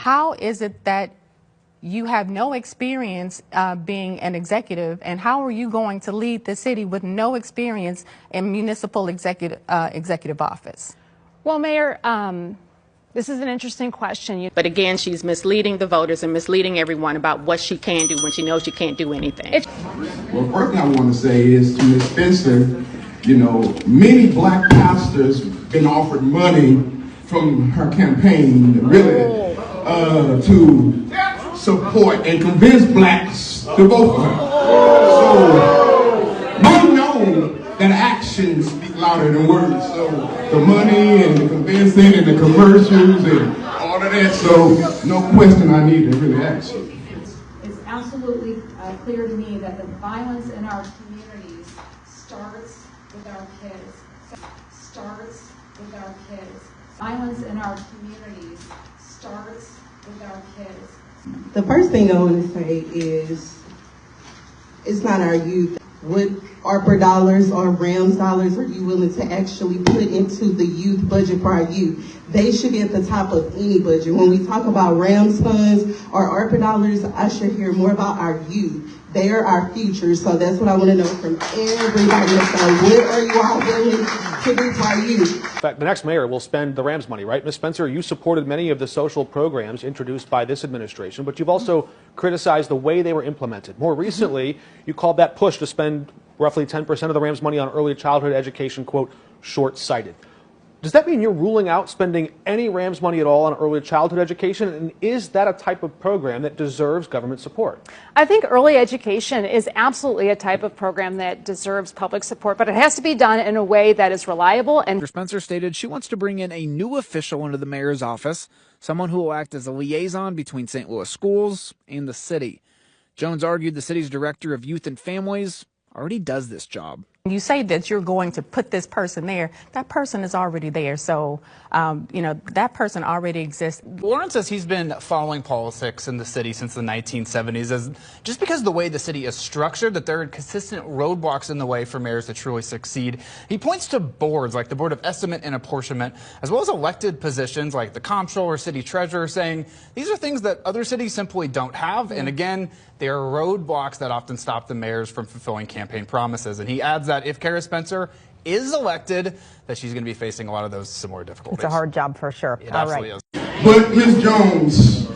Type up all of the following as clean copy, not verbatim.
how is it that you have no experience being an executive, and how are you going to lead the city with no experience in municipal executive office? Well, Mayor, this is an interesting question. But again, she's misleading the voters and misleading everyone about what she can do when she knows she can't do anything. Well, first thing I want to say is to Ms. Spencer, you know, many black pastors been offered money from her campaign, really, to support and convince blacks to vote for her. So, we know that actions speak louder than words. So, the money and the convincing and the commercials and all of that. So, no question I need to really ask you. It's absolutely clear to me that the violence in our communities starts with our kids. Starts with our kids. Violence in our communities starts with our kids. The first thing I want to say is it's not our youth. What ARPA dollars or RAMS dollars are you willing to actually put into the youth budget for our youth? They should be at the top of any budget. When we talk about RAMS funds or ARPA dollars, I should hear more about our youth. They are our future, so that's what I want to know from everybody. So what are you all willing to do for our youth? In fact, the next mayor will spend the RAMS money, right? Ms. Spencer, you supported many of the social programs introduced by this administration, but you've also criticized the way they were implemented. More recently, you called that push to spend roughly 10% of the RAMS money on early childhood education, quote, short-sighted. Does that mean you're ruling out spending any RAMS money at all on early childhood education? And is that a type of program that deserves government support? I think early education is absolutely a type of program that deserves public support, but it has to be done in a way that is reliable. And Spencer stated she wants to bring in a new official into the mayor's office, someone who will act as a liaison between St. Louis schools and the city. Jones argued the city's director of youth and families already does this job. You say that you're going to put this person there. That person is already there. So, you know, that person already exists. Lauren says he's been following politics in the city since the 1970s. As just because of the way the city is structured, that there are consistent roadblocks in the way for mayors to truly succeed. He points to boards like the Board of Estimate and Apportionment, as well as elected positions like the comptroller or city treasurer, saying these are things that other cities simply don't have. And again, they are roadblocks that often stop the mayors from fulfilling campaign promises. And he adds that if Kara Spencer is elected, that she's going to be facing a lot of those similar difficulties. It's a hard job for sure. It absolutely is. But Ms. Jones,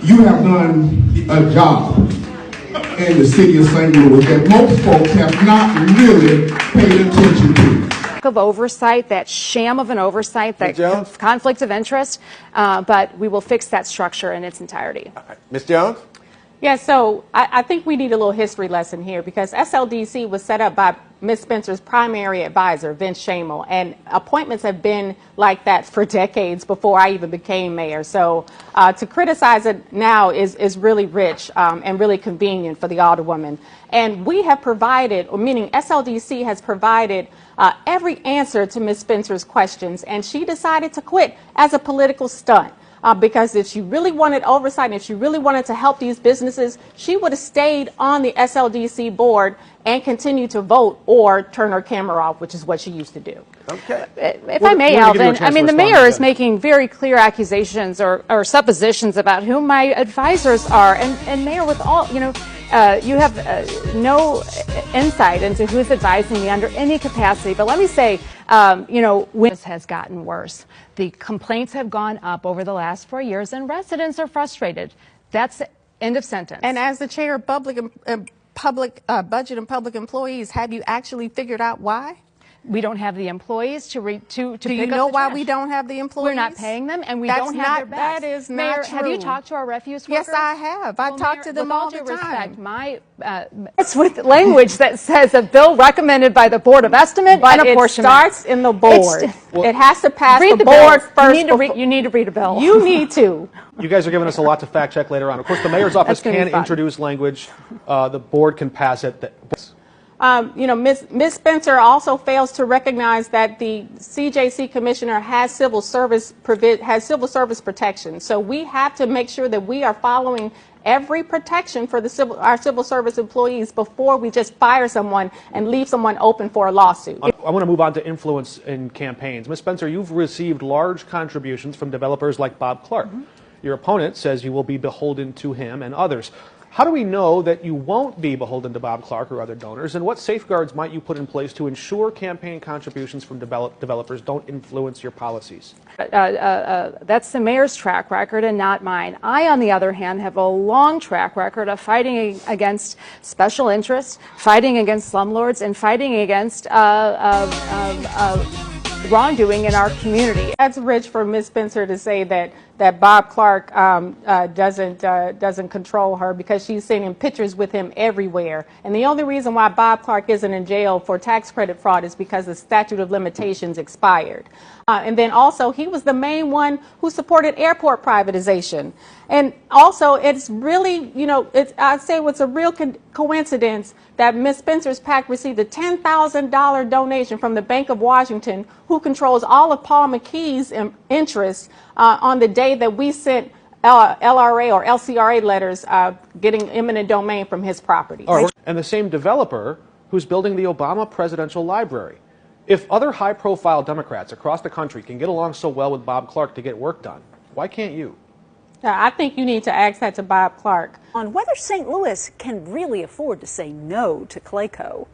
you have done a job in the city of St. Louis that most folks have not really paid attention to. Of oversight, that sham of an oversight, that conflict of interest, but we will fix that structure in its entirety. Ms. Jones? Yeah, so I think we need a little history lesson here, because SLDC was set up by Ms. Spencer's primary advisor, Vince Shamel, and appointments have been like that for decades before I even became mayor. So to criticize it now is really rich and really convenient for the Alderwoman. And we have provided, or meaning SLDC has provided every answer to Ms. Spencer's questions, and she decided to quit as a political stunt. Because if she really wanted oversight and if she really wanted to help these businesses, she would have stayed on the SLDC board and continued to vote or turn her camera off, which is what she used to do. Okay. If I may, Alvin, I mean, the mayor is making very clear accusations or suppositions about who my advisors are. And Mayor, with all, you know, you have no insight into who's advising me under any capacity. But let me say, you know, when this has gotten worse, the complaints have gone up over the last 4 years, and residents are frustrated. That's the end of sentence. And as the chair of public budget and public employees, have you actually figured out why? We don't have the employees to pick up the trash. Do you know why we don't have the employees? We're not paying them, and we don't have their backs. That is Mayor, not true. have you talked to our refuse workers? Yes, I have. I talk to them all the time. It's with language that says a bill recommended by the Board of Estimate but and Apportionment. It starts in the board. It has to pass the board first. You need to read a bill. You need to. You guys are giving us a lot to fact check later on. Of course, the mayor's office can introduce language. The board can pass it. You know, Ms. Spencer also fails to recognize that the CJC commissioner has civil service protection. So we have to make sure that we are following every protection for our civil service employees before we just fire someone and leave someone open for a lawsuit. I want to move on to influence in campaigns. Ms. Spencer, you've received large contributions from developers like Bob Clark. Your opponent says you will be beholden to him and others. How do we know that you won't be beholden to Bob Clark or other donors, and what safeguards might you put in place to ensure campaign contributions from developers don't influence your policies? That's the mayor's track record and not mine. I, on the other hand, have a long track record of fighting against special interests, fighting against slumlords, and fighting against wrongdoing in our community. That's rich for Ms. Spencer to say that Bob Clark doesn't control her, because she's sending pictures with him everywhere. And the only reason why Bob Clark isn't in jail for tax credit fraud is because the statute of limitations expired. And then also, he was the main one who supported airport privatization. And also, it's really, I'd say it's a real coincidence that Ms. Spencer's PAC received a $10,000 donation from the Bank of Washington, who controls all of Paul McKee's interests, on the day that we sent LRA or LCRA letters getting eminent domain from his property. And the same developer who's building the Obama Presidential Library. If other high-profile Democrats across the country can get along so well with Bob Clark to get work done, why can't you? I think you need to ask that to Bob Clark. On whether St. Louis can really afford to say no to Clayco.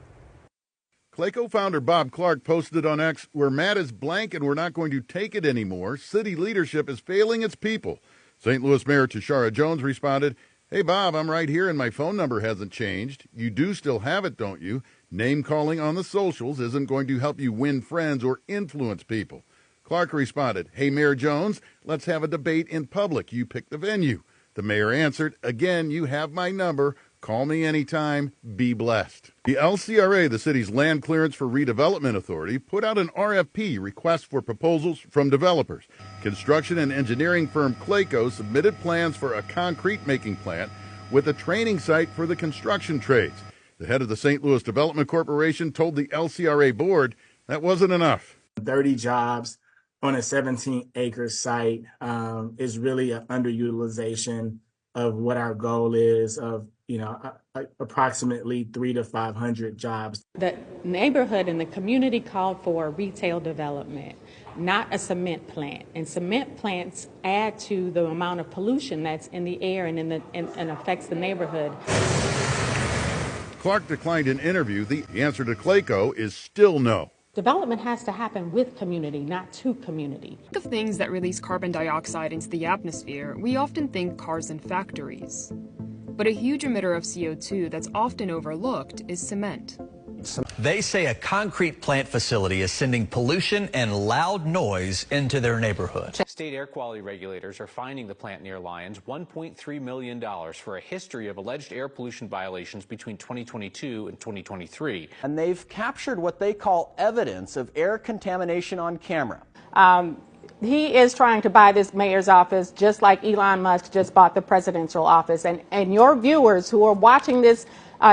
Clayco founder Bob Clark posted on X, "We're mad as blank and we're not going to take it anymore. City leadership is failing its people." St. Louis Mayor Tishaura Jones responded, "Hey, Bob, I'm right here and my phone number hasn't changed. You do still have it, don't you? Name calling on the socials isn't going to help you win friends or influence people." Clark responded, "Hey, Mayor Jones, let's have a debate in public. You pick the venue." The mayor answered, "Again, you have my number. Call me anytime. Be blessed." The LCRA, the city's Land Clearance for Redevelopment Authority, put out an RFP, request for proposals from developers. Construction and engineering firm Clayco submitted plans for a concrete making plant with a training site for the construction trades. The head of the St. Louis Development Corporation told the LCRA board that wasn't enough. 30 jobs on a 17-acre site is really an underutilization of what our goal is of, approximately 300 to 500 jobs. The neighborhood and the community called for retail development, not a cement plant. And cement plants add to the amount of pollution that's in the air and affects the neighborhood. Clark declined an interview. The answer to Clayco is still no. Development has to happen with community, not to community. Of things that release carbon dioxide into the atmosphere, we often think cars and factories. But a huge emitter of CO2 that's often overlooked is cement. They say a concrete plant facility is sending pollution and loud noise into their neighborhood. State air quality regulators are fining the plant near Lyons $1.3 million for a history of alleged air pollution violations between 2022 and 2023. And they've captured what they call evidence of air contamination on camera. He is trying to buy this mayor's office just like Elon Musk just bought the presidential office. And your viewers who are watching this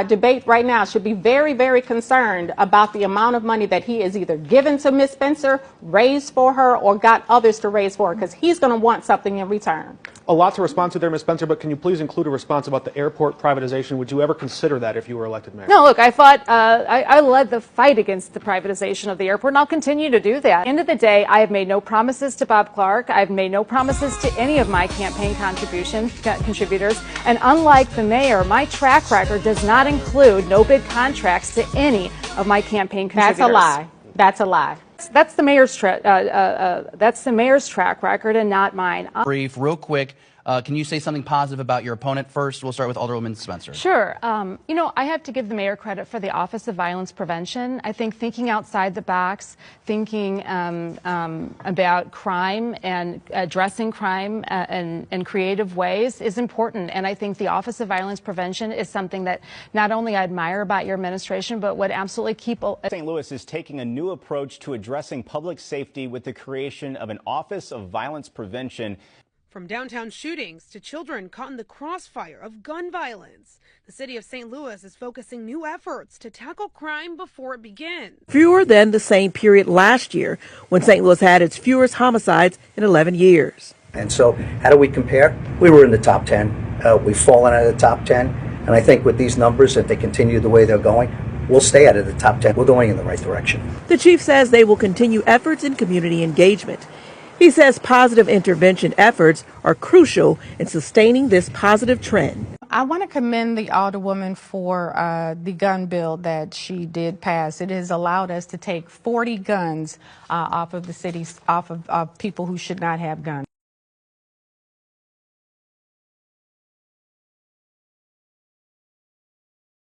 debate right now should be very, very concerned about the amount of money that he is either given to Ms. Spencer, raised for her, or got others to raise for her, because he's going to want something in return. A lot to respond to there, Ms. Spencer, but can you please include a response about the airport privatization? Would you ever consider that if you were elected mayor? No, look, I fought, I led the fight against the privatization of the airport, and I'll continue to do that. At the end of the day, I have made no promises to Bob Clark. I've made no promises to any of my campaign contributors. And unlike the mayor, my track record does not include no bid contracts to any of my campaign contributors. That's a lie. That's a lie. That's the mayor's track record and not mine. Brief, real quick. Can you say something positive about your opponent first? We'll start with Alderwoman Spencer. Sure. I have to give the mayor credit for the Office of Violence Prevention. I think thinking outside the box, thinking about crime and addressing crime in creative ways is important. And I think the Office of Violence Prevention is something that not only I admire about your administration, but would absolutely keep. St. Louis is taking a new approach to addressing public safety with the creation of an Office of Violence Prevention. From downtown shootings to children caught in the crossfire of gun violence, the city of St. Louis is focusing new efforts to tackle crime before it begins. Fewer than the same period last year, when St. Louis had its fewest homicides in 11 years. And so how do we compare? We were in the top 10. We've fallen out of the top 10. And I think with these numbers, if they continue the way they're going, we'll stay out of the top 10. We're going in the right direction. The chief says they will continue efforts in community engagement. He says positive intervention efforts are crucial in sustaining this positive trend. I want to commend the Alderwoman for the gun bill that she did pass. It has allowed us to take 40 guns off of the cities, off of people who should not have guns.